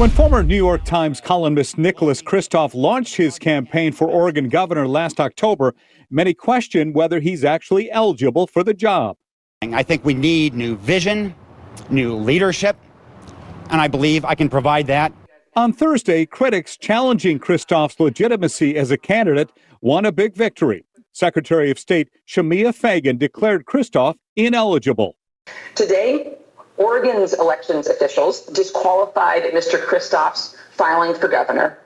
When former New York Times columnist Nicholas Kristof launched his campaign for Oregon governor last October, many questioned whether he's actually eligible for the job. I think we need new vision, new leadership, and I believe I can provide that. On Thursday, critics challenging Kristof's legitimacy as a candidate won a big victory. Secretary of State Shemia Fagan declared Kristof ineligible. Today, Oregon's elections officials disqualified Mr. Kristof's filing for governor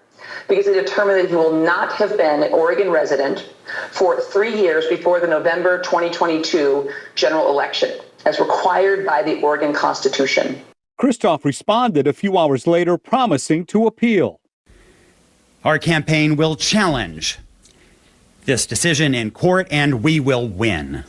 because they determined that he will not have been an Oregon resident for 3 years before the November 2022 general election, as required by the Oregon Constitution. Kristof responded a few hours later, promising to appeal. Our campaign will challenge this decision in court, and we will win.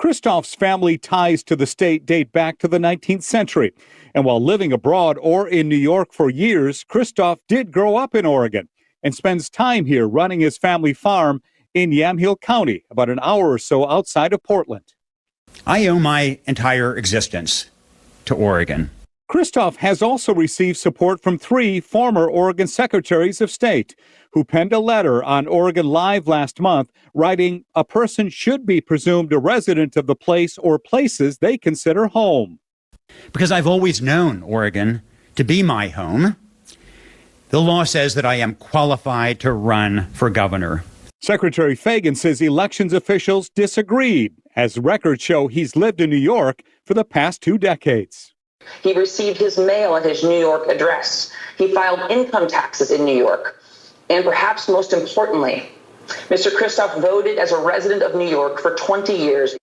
Kristof's family ties to the state date back to the 19th century. And while living abroad or in New York for years, Kristof did grow up in Oregon and spends time here running his family farm in Yamhill County, about an hour or so outside of Portland. I owe my entire existence to Oregon. Kristof has also received support from 3 former Oregon secretaries of state who penned a letter on Oregon Live last month, writing, "A person should be presumed a resident of the place or places they consider home." Because I've always known Oregon to be my home, the law says that I am qualified to run for governor. Secretary Fagan says elections officials disagreed, as records show he's lived in New York for the past 2 decades. He received his mail at his New York address. He filed income taxes in New York. And perhaps most importantly, Mr. Kristof voted as a resident of New York for 20 years.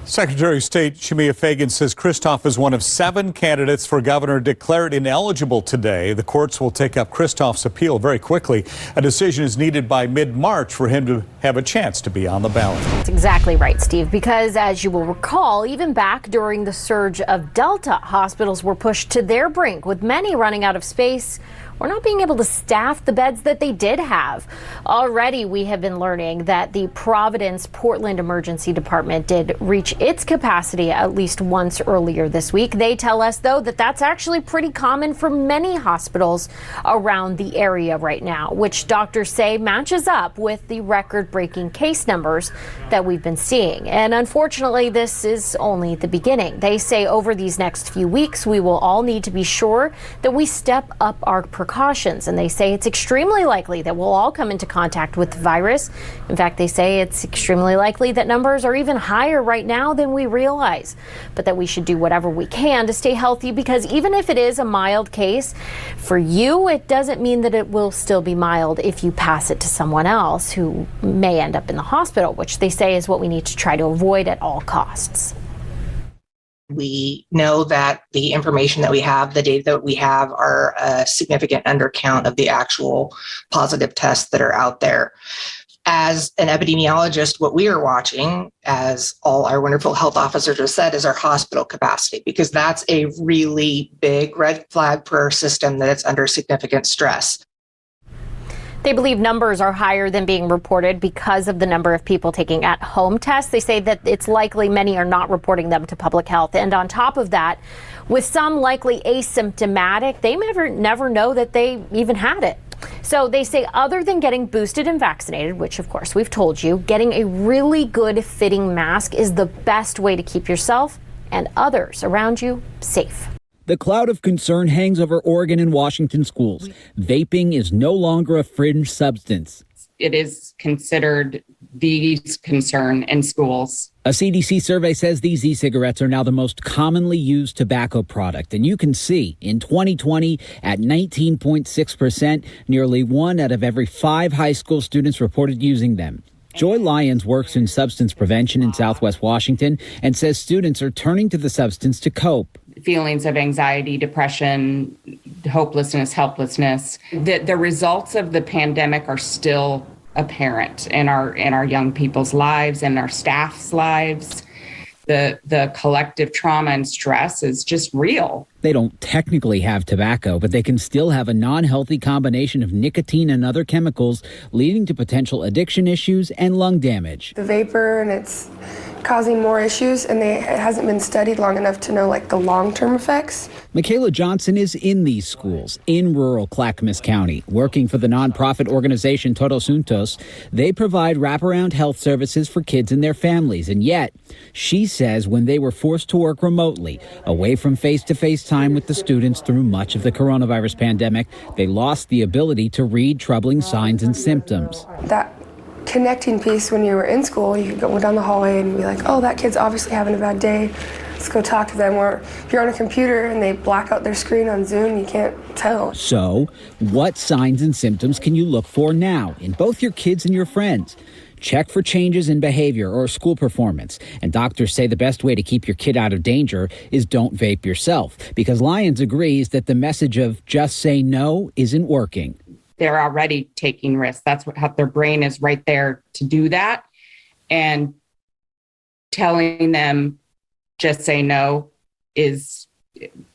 Secretary of State Shemia Fagan says Kristof is one of 7 candidates for governor declared ineligible today. The courts will take up Kristof's appeal very quickly. A decision is needed by mid-March for him to have a chance to be on the ballot. That's exactly right, Steve, because as you will recall, even back during the surge of Delta, hospitals were pushed to their brink, with many running out of space or not being able to staff the beds that they did have. Already, we have been learning that the Providence Portland Emergency Department did reach its capacity at least once earlier this week. They tell us, though, that that's actually pretty common for many hospitals around the area right now, which doctors say matches up with the record-breaking case numbers that we've been seeing. And unfortunately, this is only the beginning. They say over these next few weeks, we will all need to be sure that we step up our precautions. And they say it's extremely likely that we'll all come into contact with the virus. In fact, they say it's extremely likely that numbers are even higher right now than we realize, but that we should do whatever we can to stay healthy, because even if it is a mild case for you, it doesn't mean that it will still be mild if you pass it to someone else who may end up in the hospital, which they say is what we need to try to avoid at all costs. We know that the information that we have, the data that we have, are a significant undercount of the actual positive tests that are out there. As an epidemiologist, what we are watching, as all our wonderful health officers have said, is our hospital capacity, because that's a really big red flag for our system that it's under significant stress. They believe numbers are higher than being reported because of the number of people taking at-home tests. They say that it's likely many are not reporting them to public health. And on top of that, with some likely asymptomatic, they never know that they even had it. So they say other than getting boosted and vaccinated, which of course we've told you, getting a really good fitting mask is the best way to keep yourself and others around you safe. The cloud of concern hangs over Oregon and Washington schools. Vaping is no longer a fringe substance. It is considered the concern in schools. A CDC survey says these e-cigarettes are now the most commonly used tobacco product. And you can see in 2020 at 19.6%, nearly 1 out of every 5 high school students reported using them. Joy Lyons works in substance prevention in Southwest Washington and says students are turning to the substance to cope. Feelings of anxiety, depression, hopelessness, helplessness. The results of the pandemic are still apparent in our young people's lives and our staff's lives. The collective trauma and stress is just real. They don't technically have tobacco, but they can still have a non-healthy combination of nicotine and other chemicals, leading to potential addiction issues and lung damage. The vapor, and it's causing more issues, and it hasn't been studied long enough to know the long-term effects. Michaela Johnson is in these schools in rural Clackamas County, working for the nonprofit organization Todos Juntos. They provide wraparound health services for kids and their families, and yet she says when they were forced to work remotely, away from face-to-face time with the students through much of the coronavirus pandemic, they lost the ability to read troubling signs and symptoms. That connecting piece, when you were in school, you could go down the hallway and be like, oh, that kid's obviously having a bad day. Let's go talk to them. Or if you're on a computer and they black out their screen on Zoom, you can't tell. So, what signs and symptoms can you look for now in both your kids and your friends? Check for changes in behavior or school performance. And doctors say the best way to keep your kid out of danger is don't vape yourself, because Lyons agrees that the message of just say no isn't working. They're already taking risks. That's how their brain is right there to do that. And telling them just say no is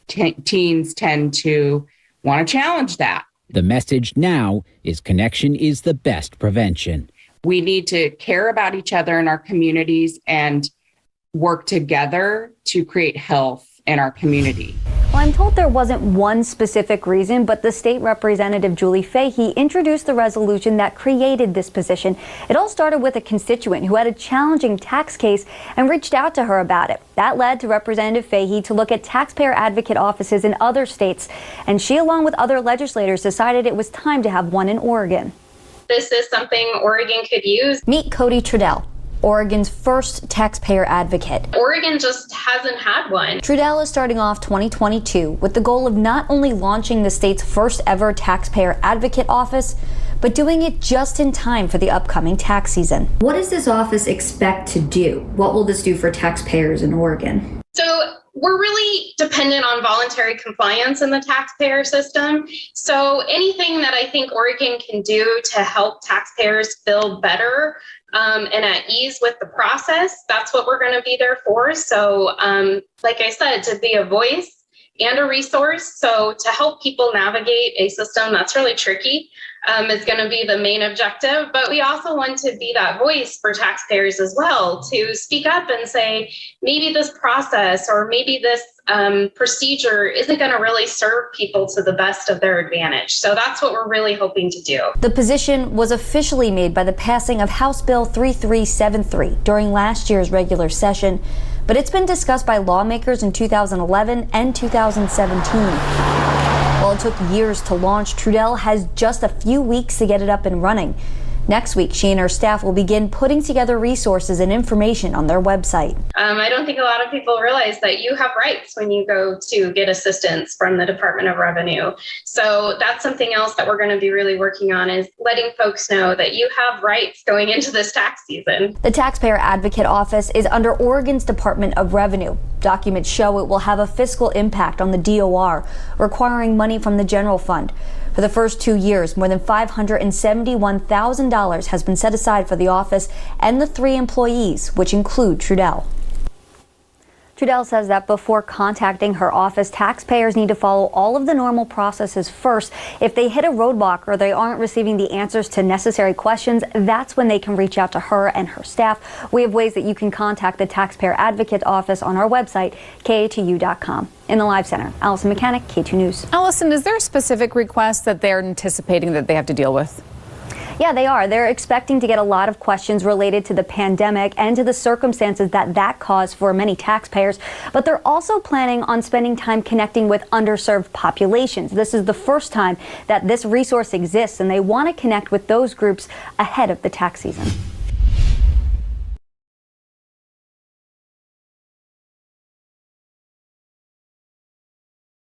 teens tend to want to challenge that. The message now is connection is the best prevention. We need to care about each other in our communities and work together to create health in our community. Well, I'm told there wasn't one specific reason, but the state representative Julie Fahey introduced the resolution that created this position. It all started with a constituent who had a challenging tax case and reached out to her about it. That led to Representative Fahey to look at taxpayer advocate offices in other states, and she, along with other legislators, decided it was time to have one in Oregon. This is something Oregon could use. Meet Cody Trudell, Oregon's first taxpayer advocate. Oregon just hasn't had one. Trudell is starting off 2022 with the goal of not only launching the state's first ever taxpayer advocate office, but doing it just in time for the upcoming tax season. What does this office expect to do? What will this do for taxpayers in Oregon? So we're really dependent on voluntary compliance in the taxpayer system. So anything that I think Oregon can do to help taxpayers feel better and at ease with the process, that's what we're going to be there for. So like I said, to be a voice and a resource. So to help people navigate a system that's really tricky is going to be the main objective. But we also want to be that voice for taxpayers as well, to speak up and say, maybe this process or maybe this procedure isn't going to really serve people to the best of their advantage. So that's what we're really hoping to do. The position was officially made by the passing of House Bill 3373 during last year's regular session, but it's been discussed by lawmakers in 2011 and 2017. While it took years to launch, Trudell has just a few weeks to get it up and running. Next week, she and her staff will begin putting together resources and information on their website. I don't think a lot of people realize that you have rights when you go to get assistance from the Department of Revenue. So that's something else that we're going to be really working on, is letting folks know that you have rights going into this tax season. The Taxpayer Advocate Office is under Oregon's Department of Revenue. Documents show it will have a fiscal impact on the DOR, requiring money from the general fund. For the first 2 years, more than $571,000 has been set aside for the office and the 3 employees, which include Trudell. Trudell says that before contacting her office, taxpayers need to follow all of the normal processes first. If they hit a roadblock or they aren't receiving the answers to necessary questions, that's when they can reach out to her and her staff. We have ways that you can contact the Taxpayer Advocate Office on our website, katu.com. In the Live Center, Allison Mechanic, K2 News. Allison, is there a specific request that they're anticipating that they have to deal with? Yeah, they are. They're expecting to get a lot of questions related to the pandemic and to the circumstances that caused for many taxpayers. But they're also planning on spending time connecting with underserved populations. This is the first time that this resource exists, and they want to connect with those groups ahead of the tax season.